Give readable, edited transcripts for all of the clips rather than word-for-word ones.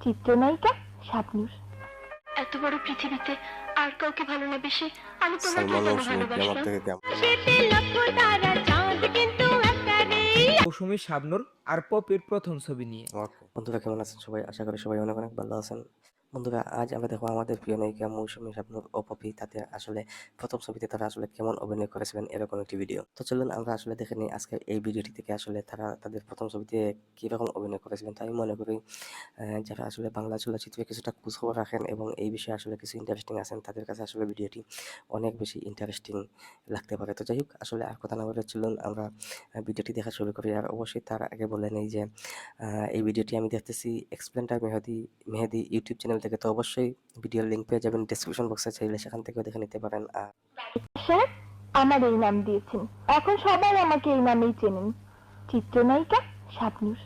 চিত্রনায়িকা শাবনূর। এত বড় পৃথিবীতে আর কাউকে ভালো না বেশে আমি তোমাকে সালমান কেন মৌসুমী কেমন ভালোবাসলাম? থেকে কেমন। মৌসুমী শাবনূর আর পপির প্রথম ছবি নিয়ে। ওকে বন্ধুরা, কেমন আছেন সবাই? আশা করি সবাই অনেক অনেক ভালো আছেন। বন্ধুরা, আজ আমরা দেখো আমাদের প্রিয় নায়িকা মৌসুমী শাবনূর ও পপি তাদের আসলে প্রথম ছবিতে তারা আসলে কেমন অভিনয় করেছিলেন এরকম একটি ভিডিও। তো চলুন আমরা আসলে দেখে নিই আজকে এই ভিডিওটি থেকে আসলে তারা তাদের প্রথম ছবিতে কিরকম অভিনয় করেছিলেন। তাই মনে করি যারা আসলে বাংলা চলচ্চিত্রে কিছুটা খোঁজখবর রাখেন এবং এই বিষয়ে আসলে কিছু ইন্টারেস্টিং আছেন, তাদের কাছে আসলে ভিডিওটি অনেক বেশি ইন্টারেস্টিং লাগতে পারে। তো যাই হোক, আসলে আর কথা না বলে চলুন আমরা ভিডিওটি দেখা শুরু করি। আর অবশ্যই তার আগে বলে নেই যে এই ভিডিওটি আমি দেখতেছি এক্সপ্লেন্টার মেহেদি ইউটিউব চ্যানেল থেকে। তো অবশ্যই ভিডিওর লিঙ্ক পেয়ে যাবেন ডিসক্রিপশন বক্সে, চাইলে সেখান থেকেও দেখে নিতে পারেন। স্যার আমার এই নাম দিয়েছেন, এখন সবাই আমাকে এই নামেই চেনেন, চিত্রনায়িকা শাবনূর।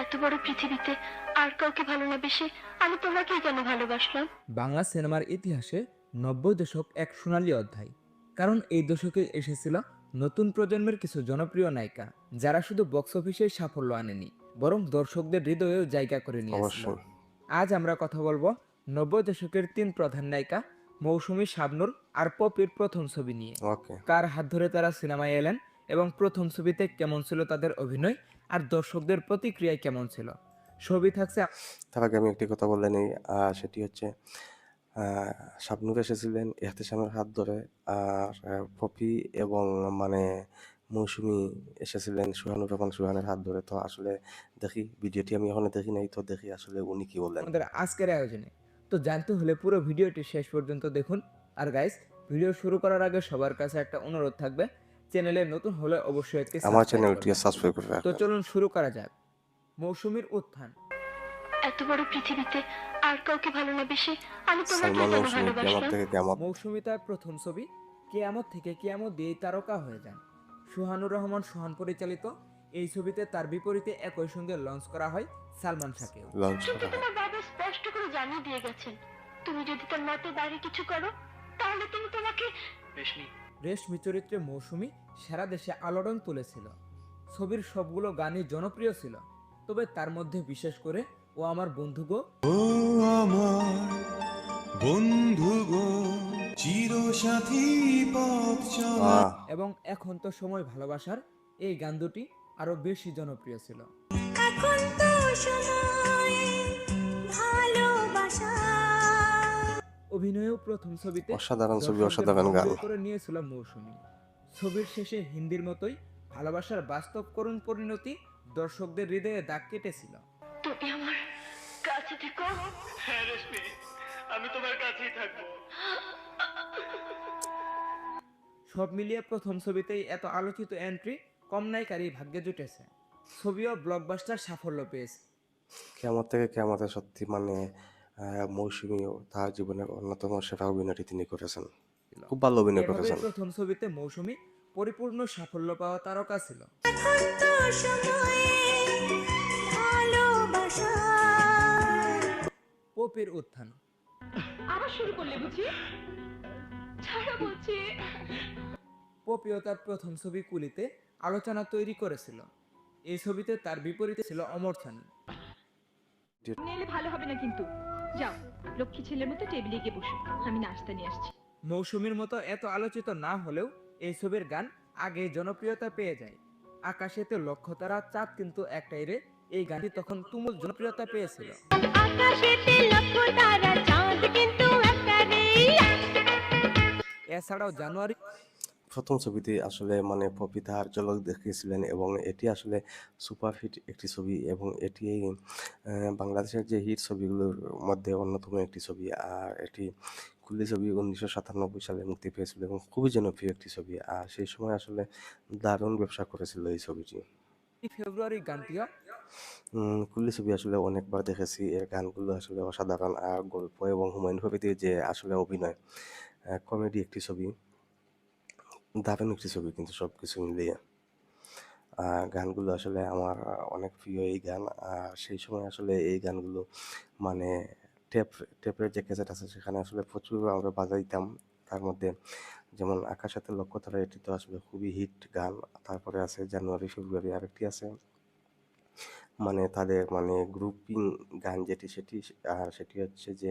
এত বড় পৃথিবীতে আর কাউকে ভালো না বেশে আমি তোমাকেই কেন ভালোবাসলাম? বাংলা সিনেমার ইতিহাসে 90 দশক এক সোনালী অধ্যায়। কারণ এই দশকে এসেছিল নতুন প্রজন্মের কিছু জনপ্রিয় নায়িকা, যারা শুধু বক্স অফিসে সাফল্য আনেনি, বরং দর্শকদের হৃদয়েও জায়গা করে নিয়েছিল। অবশ্যই আজ আমরা কথা বলবো 90 দশকের 3 প্রধান নায়িকা মৌসুমী শাবনূর আর পপির প্রথম ছবি নিয়ে। ওকে কার হাত ধরে তারা সিনেমায় এলেন এবং প্রথম ছবিতে কেমন ছিল তাদের অভিনয় আর দর্শকদের প্রতিক্রিয়ায় কেমন ছিল, ছবি থাকছে। তার আগে আমি একটি কথা বলে নিই, সেটি হচ্ছে শাবনূর এসেছিলেন এহতেশামের হাত ধরে, আর পপি এবং মানে মৌসুমী এসেছিলেন সুহানুর রহমান সুহানের হাত ধরে। তো আসলে দেখি ভিডিওটি আমি এখনো দেখি নাই, তো দেখি আসলে উনি কি বলেন। আমাদের আজকের আয়োজনে তো জানতে হলে পুরো ভিডিওটি শেষ পর্যন্ত দেখুন। আর গাইস, ভিডিও শুরু করার আগে সবার কাছে একটা অনুরোধ থাকবে, চ্যানেলে নতুন হলে অবশ্যই একটি আমার সাবস্ক্রাইব চ্যানেলটি করবেন। সাবস্ক্রাইব করে তো রাখবেন। চলুন শুরু করা যাক। মৌসুমীর উত্থান। এত বড় পৃথিবীতে আর কাউকে ভালো না বেশে আমি তোমাকে সালমান কেন মৌসুমী কেমন ভালোবাসলাম? থেকে কেমন। মৌসুমী তার প্রথম ছবি কেয়ামত থেকে কেয়ামত দিয়েই তারকা হয়ে যান। সুহানুর রহমান সোহান পরিচালিত এই ছবিতে তার বিপরীতে একই সঙ্গে লঞ্চ করা হয় সালমান শাহকে। লঞ্চ কিন্তু করা হয়। তোমার বাবা স্পষ্ট করে জানিয়ে দিয়ে গেছেন, তুমি যদি তার মতের বাইরে কিছু করো তাহলে তিনি তোমাকে। রেশমি চরিত্রে মৌসুমী সারা দেশে আলোড়ন তুলেছিল। ছবির সবগুলো গানই জনপ্রিয় ছিল, তবে তার মধ্যে বিশেষ করে ও আমার বন্ধু গো ও আমার বন্ধু গো, চিরসাথী পথ চলা। আহ এবং এখন তো সময় ভালোবাসার এই গান দুটি আরো বেশি জনপ্রিয় ছিল। এখন তো সময় ভালোবাসা। অভিনয়েও প্রথম ছবিতে অসাধারণ ছবি, দর্শকদের অসাধারণ মন গান। জয় করে নিয়েছিল মৌসুমী। ছবির শেষে হিন্দির মতোই ভালোবাসার বাস্তব করুণ পরিণতি দর্শকদের হৃদয়ে দাগ কেটেছিল। তুমি আমার কাছে থেকো। হ্যাঁ রেশমি, আমি তোমার কাছেই থাকবো। সব মিলিয়ে প্রথম ছবিতেই এত আলোচিত এন্ট্রি কম নায়িকারই ভাগ্যে জুটেছে। ছবিও ব্লকবাস্টার সাফল্য পেয়েছে। কেয়ামত থেকে কেয়ামতে সত্যি মানে মৌসুমীও তার জীবনের অন্যতম সেরা অভিনয়টি তিনি করেছেন। খুব ভালো অভিনয় এভাবে করেছেন। প্রথম ছবিতে মৌসুমী পরিপূর্ণ সাফল্য পাওয়া তারকা ছিল। এখন তো সময় ভালোবাসা। পপির উত্থান। আবার শুরু করলে বুঝি? ছাড়া বলছি। পপিও তার প্রথম ছবি কুলিতে আলোচনা তৈরি করেছিল। এই ছবিতে তার বিপরীতে ছিল অমর সানি। নিলে ভালো হবে না কিন্তু। যাও, লক্ষ্মী ছেলের মতো টেবিলে গিয়ে বসো, আমি নাস্তা নিয়ে আসছি। মৌসুমীর মতো এত আলোচিত না হলেও এই ছবির গান আগে জনপ্রিয়তা পেয়ে যায়। আকাশেতে লক্ষ্য তারা চাঁদ কিন্তু একটাই রে, এই গানটি তখন তুমুল জনপ্রিয়তা পেয়েছিল। আকাশেতে লক্ষ্য তারা, চাঁদ কিন্তু একটারে। এছাড়াও জানুয়ারি প্রথম ছবিতে আসলে মানে পপি তার ঝলক দেখিয়েছিলেন এবং এটি আসলে সুপারহিট একটি ছবি এবং এটি বাংলাদেশের যে হিট ছবিগুলোর মধ্যে অন্যতম একটি ছবি। আর এটি কুলি ছবি 1997 সালে মুক্তি পেয়েছিল এবং খুবই জনপ্রিয় একটি ছবি। আর সেই সময় আসলে দারুণ ব্যবসা করেছিল এই ছবিটি। ফেব্রুয়ারি গানটিও কুলি ছবি আসলে অনেকবার দেখেছি, এর গানগুলো আসলে অসাধারণ। আর গল্প এবং হুমায়ুন আহমেদের যে আসলে অভিনয়, কমেডি একটি ছবি, দারুণ একটি ছবি কিন্তু সব কিছু মিলিয়ে। গানগুলো আসলে আমার অনেক প্রিয় এই গান। আর সেই সময় আসলে এই গানগুলো মানে টেপের যে ক্যাসেট আছে সেখানে আসলে প্রচুর আমরা বাজাইতাম। তার মধ্যে যেমন আকাশেতে লক্ষ্যতারা, এটি তো আসলে খুবই হিট গান। তারপরে আছে জানুয়ারি ফেব্রুয়ারি, আরেকটি আছে মানে তাদের মানে গ্রুপিং গান যেটি সেটি, আর সেটি হচ্ছে যে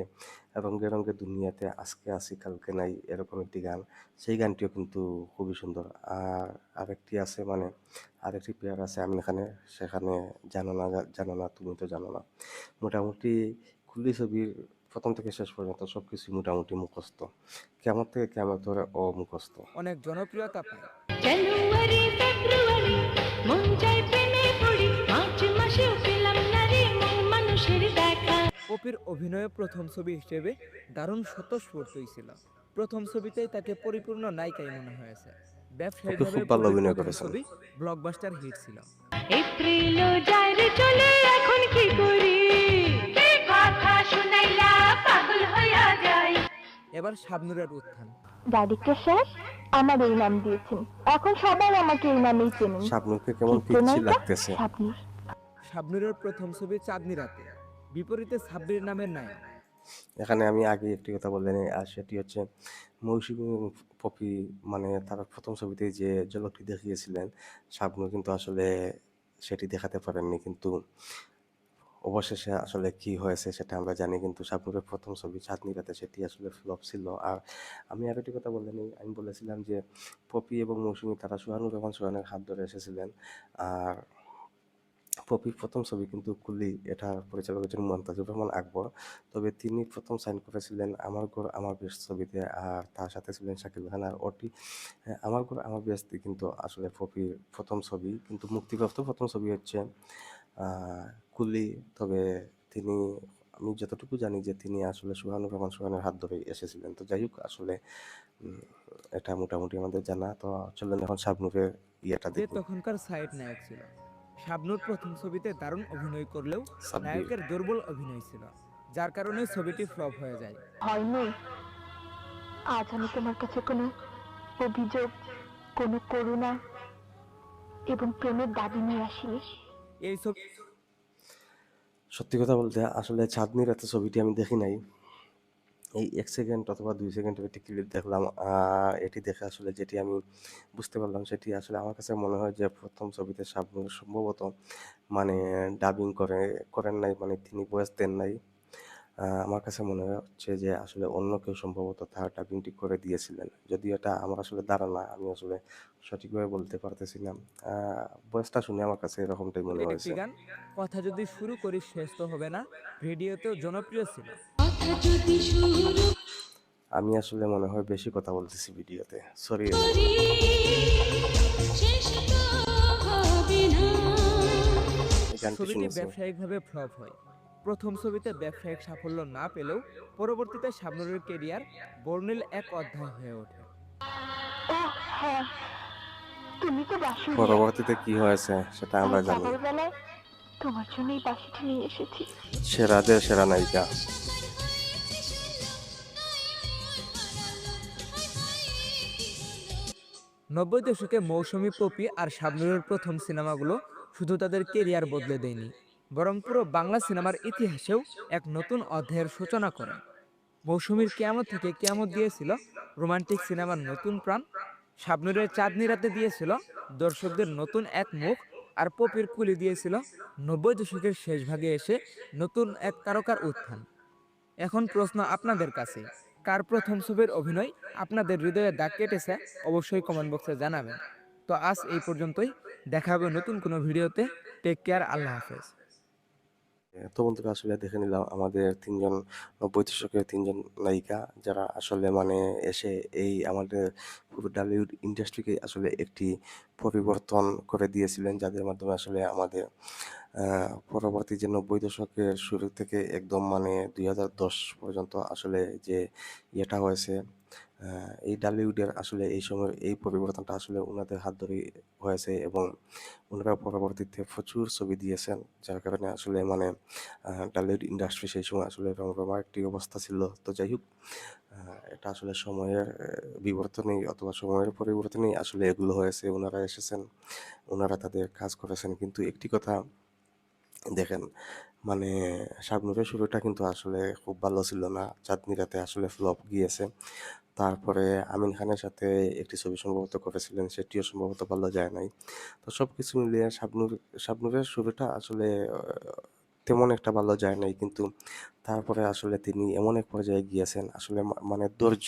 রঙে রঙে দুনিয়াতে আজকে আসি কালকে নাই, এরকম একটি গান। সেই গানটিও কিন্তু খুবই সুন্দর। আর আরেকটি আছে মানে আরেকটি পেয়ার আছে আমি এখানে, সেখানে জানো না জানো না তুমি তো জানো না। মোটামুটি কুলি ছবির প্রথম থেকে শেষ পর্যন্ত সব কিছুই মোটামুটি মুখস্থ, কেমন থেকে কেমন ধরে মুখস্থ। অনেক জনপ্রিয়তা পায়। জানুয়ারি ফেব্রুয়ারি মন চাই প্রেমে পড়ি, মার্চ মাসেও পেলাম না রে মন মানুষের দেখা। পপির অভিনয়ে প্রথম ছবি হিসেবে দারুণ স্বতঃস্ফূর্তই ছিল। প্রথম ছবিতেই তাকে পরিপূর্ণ নায়িকাই মনে হয়েছে। ব্যবসায়িকভাবে খুব ভালো পপির অভিনয় প্রথম করেছেন। ছবি ব্লকবাস্টার হিট ছিল। এপ্রিলও যায় রে চলে, এখন কি করি, কে কথা শুনাইলা পাগল হইয়া যাই। এবার শাবনূরের উত্থান। ডাইরেক্টর স্যার আমার এই নাম দিয়েছেন, এখন সবাই আমাকে এই নামেই চেনেন। শাবনূরকে কেমন পিচ্ছি চিত্রনায়িকা লাগতেছে। শাবনূর। শাবনূরের প্রথম ছবি চাঁদনি রাতে, বিপরীতে সাব্বির নামের নায়ক। এখানে আমি আগে একটি কথা বলে নিই, আর সেটি হচ্ছে মৌসুমী এবং পপি মানে তারা প্রথম ছবিতে যে ঝলকটি দেখিয়েছিলেন, শাবনূর কিন্তু আসলে সেটি দেখাতে পারেননি, কিন্তু অবশেষে আসলে কি হয়েছে সেটা আমরা জানি। কিন্তু শাবনূরের প্রথম ছবি চাঁদনি রাতে সেটি আসলে ফ্লপ ছিল। আর আমি আর একটি কথা বলে নিই, আমি বলেছিলাম যে পপি এবং মৌসুমী তারা সোহানুর রহমান সোহানের হাত ধরে এসেছিলেন। আর পপির প্রথম ছবি কিন্তু কুলি, এটার পরিচালক হচ্ছেন মুনতাজুর রহমান আকবর। তবে তিনি প্রথম সাইন করেছিলেন আমার ঘর আমার বেশ ছবিতে, আর তার সাথে ছিলেন শাকিব খান। আর ওটি আমার ঘর আমার বেশ কিন্তু আসলে পপির প্রথম ছবি, কিন্তু মুক্তিপ্রাপ্ত প্রথম ছবি হচ্ছে কুলি। তবে তিনি, আমি যতটুকু জানি যে তিনি আসলে সোহানুর রহমান সোহানের হাত ধরেই এসেছিলেন। তো যাই হোক, আসলে এটা মোটামুটি আমাদের জানা। তো চলুন এখন শাবনূরের ইয়েটা যে দেখি। তখনকার সাইড নায়ক ছিল। শাবনূর প্রথম ছবিতে দারুণ অভিনয় করলেও সাব্বির। নায়কের দুর্বল অভিনয় ছিল, যার কারণে ছবিটি ফ্লপ হয়ে যায়। হয়নি, আজ আমি তোমার কাছে কোনো অভিযোগ, কোনো করুণা এবং প্রেমের দাবি নিয়ে আসিনি। এই ছবি সত্যি কথা বলতে আসলে চাঁদনি রাতে ছবিটি আমি দেখি নাই। এই 1 সেকেন্ড অথবা 2 সেকেন্ডের একটি ক্লিপ দেখলাম। এটি দেখে আসলে যেটি আমি বুঝতে পারলাম, সেটি আসলে আমার কাছে মনে হয় যে প্রথম ছবিতে শাবনূর সম্ভবত মানে ডাবিং করেন নাই, মানে তিনি ভয়েস দেন নাই। আমার কাছে মনে হচ্ছে যে আসলে অন্য কেউ সম্ভবত তার ডাবিংটি করে দিয়েছিলেন। যদিও এটা আমার আসলে ধারণা, আমি আসলে সঠিকভাবে বলতে পারতেছি না। ভয়েসটা শুনে আমার কাছে এরকমটাই মনে একটি হয়েছে। গান, কথা যদি শুরু করি শেষ তো হবে না, রেডিওতেও জনপ্রিয় ছিল। কথা যদি শুরু আমি আসলে মনে হয় বেশি কথা বলতেছি ভিডিওতে, সরি। করি শেষ তো হবে না। এই গানটি ছবিটি শুনেছি। ব্যবসায়িকভাবে ফ্লপ হয়। প্রথম ছবিতে ব্যবসায়িক সাফল্য না পেলেও পরবর্তীতে শাবনূরের কেরিয়ার বর্ণিল এক অধ্যায় হয়ে ওঠে। ও হ্যাঁ, তুমি তো বাসি। পরবর্তীতে কি হয়েছে সেটা আমরা জানি। সকালবেলায় তোমার জন্য এই বাসিটি নিয়ে এসেছি। সেরাদের সেরা নায়িকা। নব্বই দশকে মৌসুমী, পপি আর শাবনূরের প্রথম সিনেমাগুলো শুধু তাদের কেরিয়ার বদলে দেয়নি, বরং পুরো বাংলা সিনেমার ইতিহাসেও এক নতুন অধ্যায়ের সূচনা করে। মৌসুমীর কিয়ামত থেকে কিয়ামত দিয়েছিল রোমান্টিক সিনেমার নতুন প্রাণ, শাবনূরের চাঁদনি রাতে দিয়েছিল দর্শকদের নতুন এক মুখ, আর পপির কুলি দিয়েছিল ৯০ দশকের শেষ ভাগে এসে নতুন এক তারকার উত্থান। এখন প্রশ্ন আপনাদের কাছে, কার প্রথম ছবির অভিনয় আপনাদের হৃদয়ে দাগ কেটেছে অবশ্যই কমেন্ট বক্সে জানাবেন। তো আজ এই পর্যন্তই, দেখা হবে নতুন কোনো ভিডিওতে। টেক কেয়ার, আল্লাহ হাফেজ। তো বন্ধুরা, আসলে দেখে নিলাম আমাদের 3জন 90 দশকের 3জন নায়িকা, যারা আসলে মানে এসে এই আমাদের পুরো টলিউড ইন্ডাস্ট্রিকে আসলে একটি পরিবর্তন করে দিয়েছিলেন, যাদের মাধ্যমে আসলে আমাদের পরবর্তী যে 90 দশকের শুরু থেকে একদম মানে 2010 পর্যন্ত আসলে যে ইয়েটা হয়েছে, এই টলিউডের আসলে এই সময় এই পরিবর্তনটা আসলে ওনাদের হাত ধরেই হয়েছে। এবং ওনারা পরবর্তীতে প্রচুর ছবি দিয়েছেন, যার কারণে আসলে মানে টলিউড ইন্ডাস্ট্রি সেই সময় আসলে রমরমা একটি অবস্থা ছিল। তো যাই হোক, এটা আসলে সময়ের বিবর্তনেই অথবা সময়ের পরিবর্তনেই আসলে এগুলো হয়েছে। ওনারা এসেছেন, ওনারা তাদের কাজ করেছেন, কিন্তু একটি কথা দেখেন, মানে শাবনূরের শুরুটা কিন্তু আসলে খুব ভালো ছিল না, চাঁদনি রাতে আসলে ফ্লপ গিয়েছে। তারপরে আমিন খানের সাথে একটি ছবি সম্ভবত করেছিলেন, সেটিও সম্ভবত ভালো যায় নাই। তো সবকিছু মিলিয়ে শাবনূরের শুরুটা আসলে তেমন একটা ভালো যায় নাই, কিন্তু তারপরে আসলে তিনি এমন এক পর্যায়ে গিয়েছেন আসলে মানে ধৈর্য,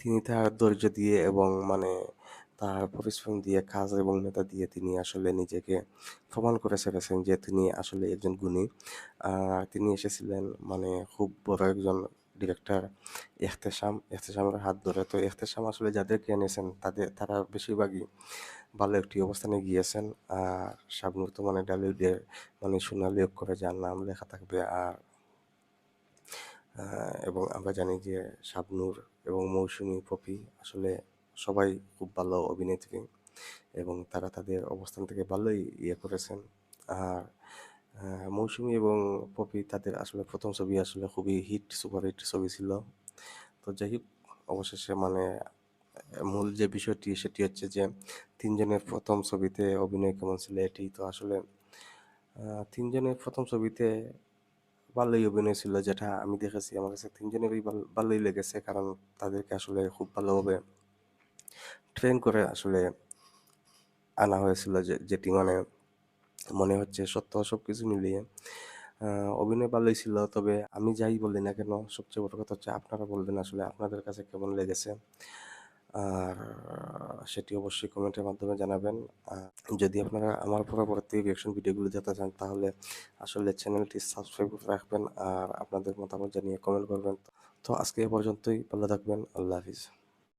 তিনি তার ধৈর্য দিয়ে এবং মানে তার পরিশ্রম দিয়ে, কাজ এবং মেধা দিয়ে তিনি আসলে নিজেকে প্রমাণ করে ছেড়েছেন যে তিনি আসলে একজন গুণী। তিনি এসেছিলেন মানে খুব বড় একজন ডিরেক্টর এহতেশামের হাত ধরে। তো এহতেশাম আসলে যাদেরকে এনেছেন তারা বেশিরভাগই ভালো একটি অবস্থানে গিয়েছেন। আর শাবনূর তো মানে ডালিউডের মানে সোনালী অক্ষরে যার নাম লেখা থাকবে। আর এবং আমরা জানি যে শাবনূর এবং মৌসুমী, পপি আসলে সবাই খুব ভালো অভিনেত্রী এবং তারা তাদের অবস্থান থেকে ভালোই ইয়ে করেছেন। আর মৌসুমী এবং পপি তাদের আসলে প্রথম ছবি আসলে খুবই সুপারহিট ছবি ছিল। তো যাই হোক, অবশেষে মানে মূল যে বিষয়টি সেটি হচ্ছে যে তিনজনের প্রথম ছবিতে অভিনয় কেমন ছিল, এটি তো আসলে তিনজনের প্রথম ছবিতে ভালোই অভিনয় ছিল, যেটা আমি দেখেছি আমার কাছে তিনজনেরই ভালোই লেগেছে, কারণ তাদেরকে আসলে খুব ভালোভাবে ট্রেন করে আসলে আনা হয়েছিল, যেটি মানে মনে হচ্ছে সত্য। সবকিছু মিলিয়ে অভিনয় ভালোই ছিল। তবে আমি যাই বলি না কেন, সবচেয়ে বড় কথা হচ্ছে আপনারা বলবেন আসলে আপনাদের কাছে কেমন লেগেছে। আর সেটি অবশ্যই কমেন্টের মাধ্যমে জানাবেন। আহ, যদি আপনারা আমার পরবর্তী রিয়াকশন ভিডিওগুলো দেখতে চান তাহলে আসলে চ্যানেলটি সাবস্ক্রাইব করে রাখবেন আর আপনাদের মতামত জানিয়ে কমেন্ট করবেন। তো আজকে এ পর্যন্তই, ভালো থাকবেন, আল্লাহ হাফিজ।